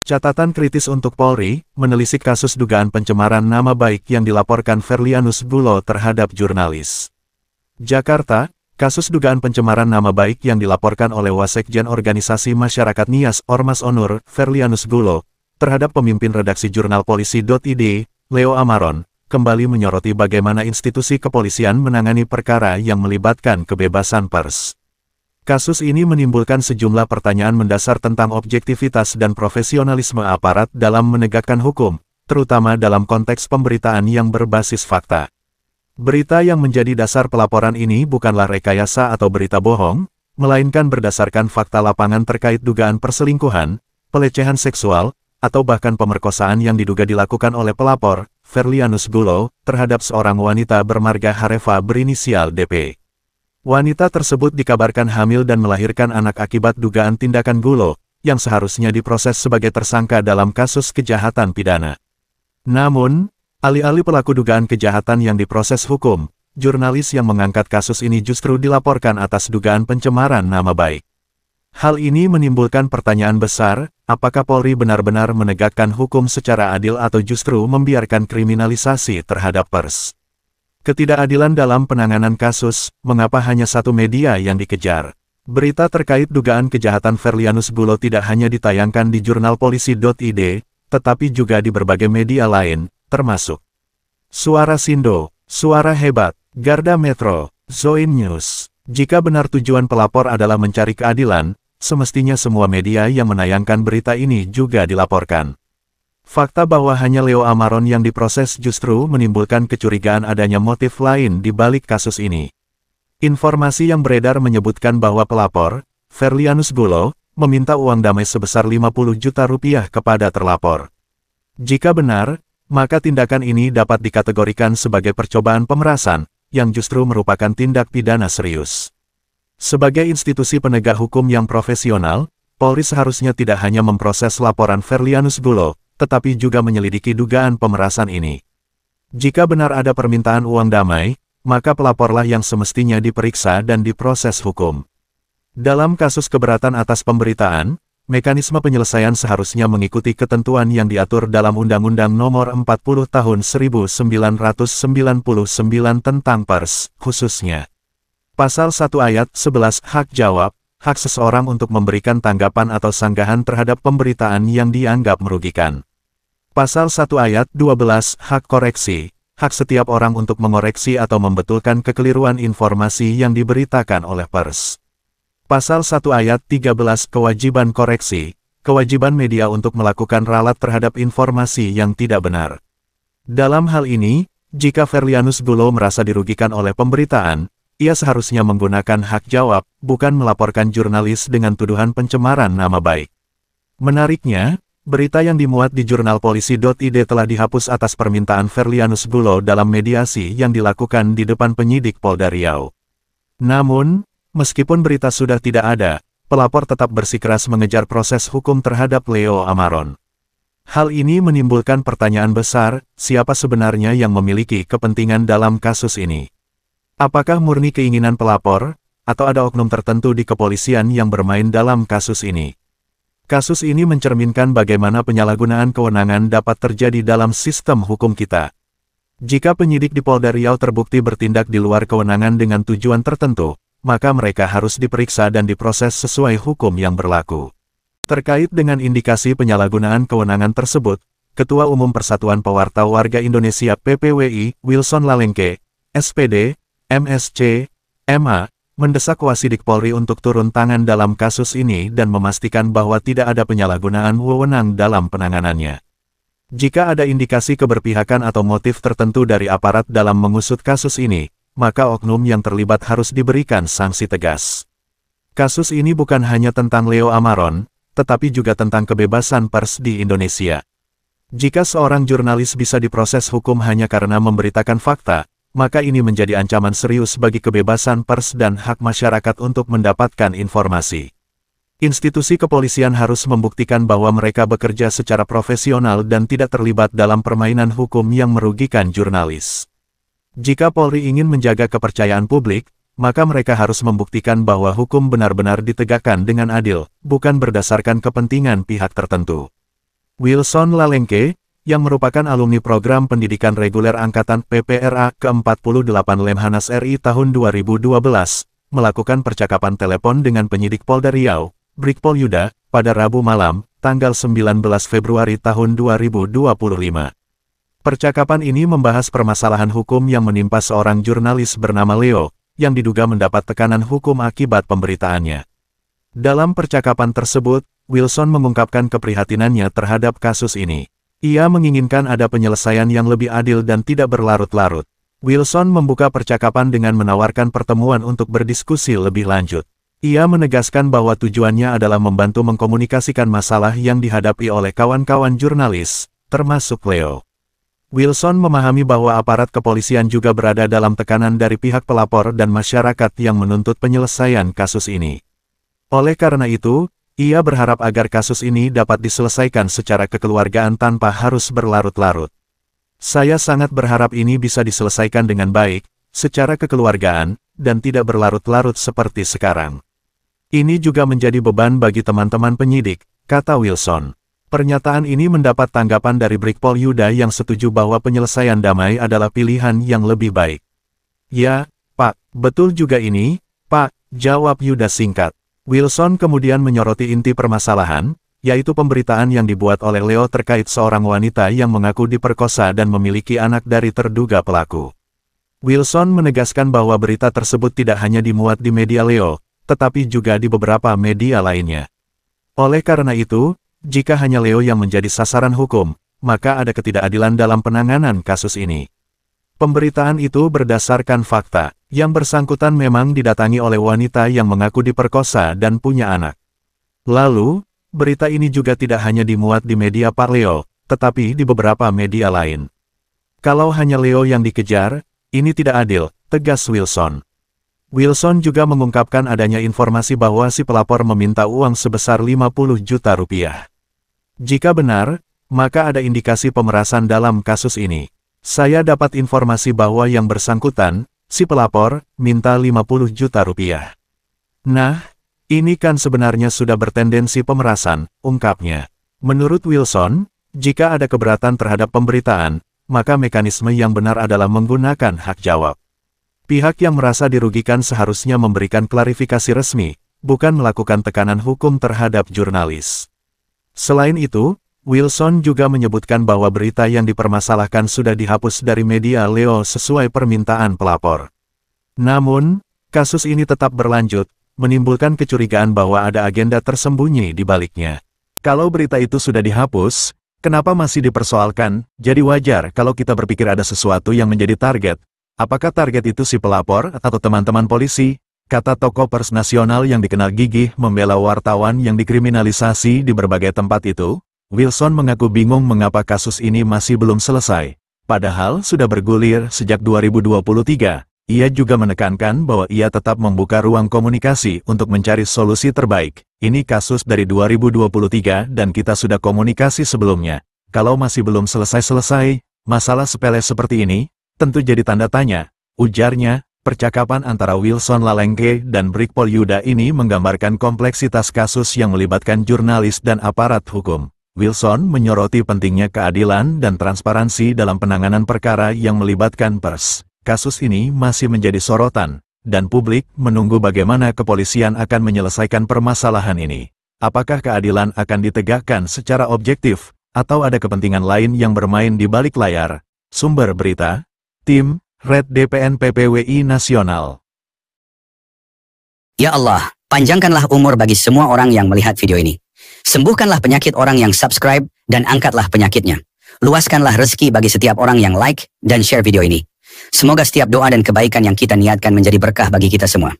Catatan kritis untuk Polri, menelisik kasus dugaan pencemaran nama baik yang dilaporkan Ferlianus Bulo terhadap jurnalis. Jakarta, kasus dugaan pencemaran nama baik yang dilaporkan oleh Wasekjen Organisasi Masyarakat Nias Ormas Onur, Ferlianus Bulo, terhadap pemimpin redaksi jurnal Polisi.id, Leo Amaron, kembali menyoroti bagaimana institusi kepolisian menangani perkara yang melibatkan kebebasan pers. Kasus ini menimbulkan sejumlah pertanyaan mendasar tentang objektivitas dan profesionalisme aparat dalam menegakkan hukum, terutama dalam konteks pemberitaan yang berbasis fakta. Berita yang menjadi dasar pelaporan ini bukanlah rekayasa atau berita bohong, melainkan berdasarkan fakta lapangan terkait dugaan perselingkuhan, pelecehan seksual, atau bahkan pemerkosaan yang diduga dilakukan oleh pelapor, Ferlianus Bulo, terhadap seorang wanita bermarga Harefa berinisial DP. Wanita tersebut dikabarkan hamil dan melahirkan anak akibat dugaan tindakan Bulo, yang seharusnya diproses sebagai tersangka dalam kasus kejahatan pidana. Namun, alih-alih pelaku dugaan kejahatan yang diproses hukum, jurnalis yang mengangkat kasus ini justru dilaporkan atas dugaan pencemaran nama baik. Hal ini menimbulkan pertanyaan besar, apakah Polri benar-benar menegakkan hukum secara adil atau justru membiarkan kriminalisasi terhadap pers? Ketidakadilan dalam penanganan kasus, mengapa hanya satu media yang dikejar? Berita terkait dugaan kejahatan Ferlianus Bulo tidak hanya ditayangkan di jurnal Polisi.id, tetapi juga di berbagai media lain, termasuk Suara Sindo, Suara Hebat, Garda Metro, Zoin News. Jika benar tujuan pelapor adalah mencari keadilan, semestinya semua media yang menayangkan berita ini juga dilaporkan. Fakta bahwa hanya Leo Amaron yang diproses justru menimbulkan kecurigaan adanya motif lain di balik kasus ini. Informasi yang beredar menyebutkan bahwa pelapor, Ferlianus Bulo, meminta uang damai sebesar 50 juta rupiah kepada terlapor. Jika benar, maka tindakan ini dapat dikategorikan sebagai percobaan pemerasan, yang justru merupakan tindak pidana serius. Sebagai institusi penegak hukum yang profesional, Polri seharusnya tidak hanya memproses laporan Ferlianus Bulo, tetapi juga menyelidiki dugaan pemerasan ini. Jika benar ada permintaan uang damai, maka pelaporlah yang semestinya diperiksa dan diproses hukum. Dalam kasus keberatan atas pemberitaan, mekanisme penyelesaian seharusnya mengikuti ketentuan yang diatur dalam Undang-Undang Nomor 40 Tahun 1999 tentang pers, khususnya Pasal 1 Ayat 11 Hak Jawab, hak seseorang untuk memberikan tanggapan atau sanggahan terhadap pemberitaan yang dianggap merugikan. Pasal 1 Ayat 12 Hak Koreksi, hak setiap orang untuk mengoreksi atau membetulkan kekeliruan informasi yang diberitakan oleh pers. Pasal 1 Ayat 13 Kewajiban Koreksi, kewajiban media untuk melakukan ralat terhadap informasi yang tidak benar. Dalam hal ini, jika Ferlianus Bulo merasa dirugikan oleh pemberitaan, ia seharusnya menggunakan hak jawab, bukan melaporkan jurnalis dengan tuduhan pencemaran nama baik. Menariknya, berita yang dimuat di jurnal Polisi.id telah dihapus atas permintaan Ferlianus Bulo dalam mediasi yang dilakukan di depan penyidik Polda Riau. Namun, meskipun berita sudah tidak ada, pelapor tetap bersikeras mengejar proses hukum terhadap Leo Amaron. Hal ini menimbulkan pertanyaan besar, siapa sebenarnya yang memiliki kepentingan dalam kasus ini? Apakah murni keinginan pelapor, atau ada oknum tertentu di kepolisian yang bermain dalam kasus ini? Kasus ini mencerminkan bagaimana penyalahgunaan kewenangan dapat terjadi dalam sistem hukum kita. Jika penyidik di Polda Riau terbukti bertindak di luar kewenangan dengan tujuan tertentu, maka mereka harus diperiksa dan diproses sesuai hukum yang berlaku. Terkait dengan indikasi penyalahgunaan kewenangan tersebut, Ketua Umum Persatuan Pewarta Warga Indonesia PPWI, Wilson Lalengke, SPD, MSc, MA, mendesak Wasidik Polri untuk turun tangan dalam kasus ini dan memastikan bahwa tidak ada penyalahgunaan wewenang dalam penanganannya. Jika ada indikasi keberpihakan atau motif tertentu dari aparat dalam mengusut kasus ini, maka oknum yang terlibat harus diberikan sanksi tegas. Kasus ini bukan hanya tentang Leo Amaron, tetapi juga tentang kebebasan pers di Indonesia. Jika seorang jurnalis bisa diproses hukum hanya karena memberitakan fakta, maka ini menjadi ancaman serius bagi kebebasan pers dan hak masyarakat untuk mendapatkan informasi. Institusi kepolisian harus membuktikan bahwa mereka bekerja secara profesional dan tidak terlibat dalam permainan hukum yang merugikan jurnalis. Jika Polri ingin menjaga kepercayaan publik, maka mereka harus membuktikan bahwa hukum benar-benar ditegakkan dengan adil, bukan berdasarkan kepentingan pihak tertentu. Wilson Lalengke, yang merupakan alumni program pendidikan reguler Angkatan PPRA ke-48 Lemhanas RI tahun 2012, melakukan percakapan telepon dengan penyidik Polda Riau, Brigpol Yuda, pada Rabu malam, tanggal 19 Februari tahun 2025. Percakapan ini membahas permasalahan hukum yang menimpa seorang jurnalis bernama Leo, yang diduga mendapat tekanan hukum akibat pemberitaannya. Dalam percakapan tersebut, Wilson mengungkapkan keprihatinannya terhadap kasus ini. Ia menginginkan ada penyelesaian yang lebih adil dan tidak berlarut-larut. Wilson membuka percakapan dengan menawarkan pertemuan untuk berdiskusi lebih lanjut. Ia menegaskan bahwa tujuannya adalah membantu mengkomunikasikan masalah yang dihadapi oleh kawan-kawan jurnalis, termasuk Leo. Wilson memahami bahwa aparat kepolisian juga berada dalam tekanan dari pihak pelapor dan masyarakat yang menuntut penyelesaian kasus ini. Oleh karena itu, ia berharap agar kasus ini dapat diselesaikan secara kekeluargaan tanpa harus berlarut-larut. Saya sangat berharap ini bisa diselesaikan dengan baik, secara kekeluargaan, dan tidak berlarut-larut seperti sekarang. Ini juga menjadi beban bagi teman-teman penyidik, kata Wilson. Pernyataan ini mendapat tanggapan dari Brigpol Yuda yang setuju bahwa penyelesaian damai adalah pilihan yang lebih baik. Ya, Pak, betul juga ini, Pak, jawab Yuda singkat. Wilson kemudian menyoroti inti permasalahan, yaitu pemberitaan yang dibuat oleh Leo terkait seorang wanita yang mengaku diperkosa dan memiliki anak dari terduga pelaku. Wilson menegaskan bahwa berita tersebut tidak hanya dimuat di media Leo, tetapi juga di beberapa media lainnya. Oleh karena itu, jika hanya Leo yang menjadi sasaran hukum, maka ada ketidakadilan dalam penanganan kasus ini. Pemberitaan itu berdasarkan fakta. Yang bersangkutan memang didatangi oleh wanita yang mengaku diperkosa dan punya anak. Lalu, berita ini juga tidak hanya dimuat di media Pak Leo, tetapi di beberapa media lain. Kalau hanya Leo yang dikejar, ini tidak adil, tegas Wilson. Wilson juga mengungkapkan adanya informasi bahwa si pelapor meminta uang sebesar 50 juta rupiah. Jika benar, maka ada indikasi pemerasan dalam kasus ini. Saya dapat informasi bahwa yang bersangkutan, si pelapor, minta 50 juta rupiah. Nah, ini kan sebenarnya sudah bertendensi pemerasan, ungkapnya. Menurut Wilson, jika ada keberatan terhadap pemberitaan, maka mekanisme yang benar adalah menggunakan hak jawab. Pihak yang merasa dirugikan seharusnya memberikan klarifikasi resmi, bukan melakukan tekanan hukum terhadap jurnalis. Selain itu, Wilson juga menyebutkan bahwa berita yang dipermasalahkan sudah dihapus dari media Leo sesuai permintaan pelapor. Namun, kasus ini tetap berlanjut, menimbulkan kecurigaan bahwa ada agenda tersembunyi di baliknya. Kalau berita itu sudah dihapus, kenapa masih dipersoalkan? Jadi wajar kalau kita berpikir ada sesuatu yang menjadi target. Apakah target itu si pelapor atau teman-teman polisi? Kata tokoh pers nasional yang dikenal gigih membela wartawan yang dikriminalisasi di berbagai tempat itu. Wilson mengaku bingung mengapa kasus ini masih belum selesai, padahal sudah bergulir sejak 2023. Ia juga menekankan bahwa ia tetap membuka ruang komunikasi untuk mencari solusi terbaik. Ini kasus dari 2023 dan kita sudah komunikasi sebelumnya. Kalau masih belum selesai-selesai, masalah sepele seperti ini, tentu jadi tanda tanya, ujarnya. Percakapan antara Wilson Lalengke dan Brigpol Yuda ini menggambarkan kompleksitas kasus yang melibatkan jurnalis dan aparat hukum. Wilson menyoroti pentingnya keadilan dan transparansi dalam penanganan perkara yang melibatkan pers. Kasus ini masih menjadi sorotan, dan publik menunggu bagaimana kepolisian akan menyelesaikan permasalahan ini. Apakah keadilan akan ditegakkan secara objektif, atau ada kepentingan lain yang bermain di balik layar? Sumber berita, Tim, Red DPN PPWI Nasional. Ya Allah, panjangkanlah umur bagi semua orang yang melihat video ini. Sembuhkanlah penyakit orang yang subscribe dan angkatlah penyakitnya. Luaskanlah rezeki bagi setiap orang yang like dan share video ini. Semoga setiap doa dan kebaikan yang kita niatkan menjadi berkah bagi kita semua.